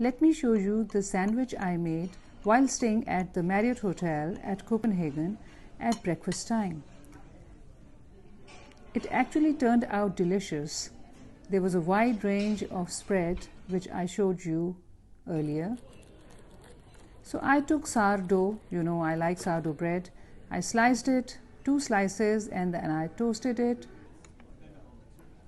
Let me show you the sandwich I made while staying at the Marriott Hotel at Copenhagen at breakfast time. It actually turned out delicious. There was a wide range of spread which I showed you earlier. So I took sourdough, I like sourdough bread. I sliced it, 2 slices, and then I toasted it.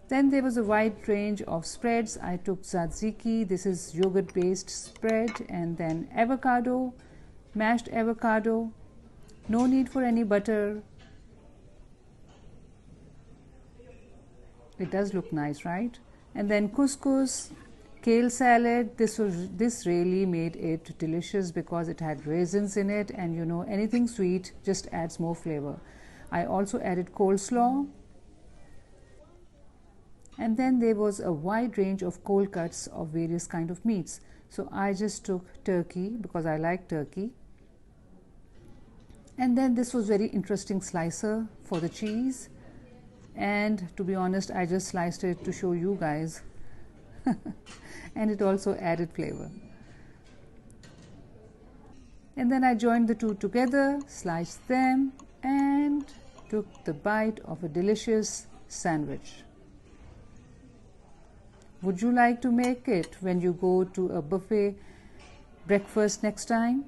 Then there was a wide range of spreads. I took tzatziki, this is yogurt based spread, and then avocado, mashed avocado, no need for any butter. It does look nice, right? And then couscous, kale salad. This really made it delicious because it had raisins in it, and anything sweet just adds more flavor. I also added coleslaw. And then there was a wide range of cold cuts of various kind of meats. So I just took turkey because I like turkey. And then this was very interesting slicer for the cheese. And to be honest, I just sliced it to show you guys. And it also added flavor. And then I joined the two together, sliced them, and took the bite of a delicious sandwich. Would you like to make it when you go to a buffet breakfast next time?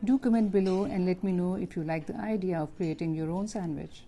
Do comment below and let me know if you like the idea of creating your own sandwich.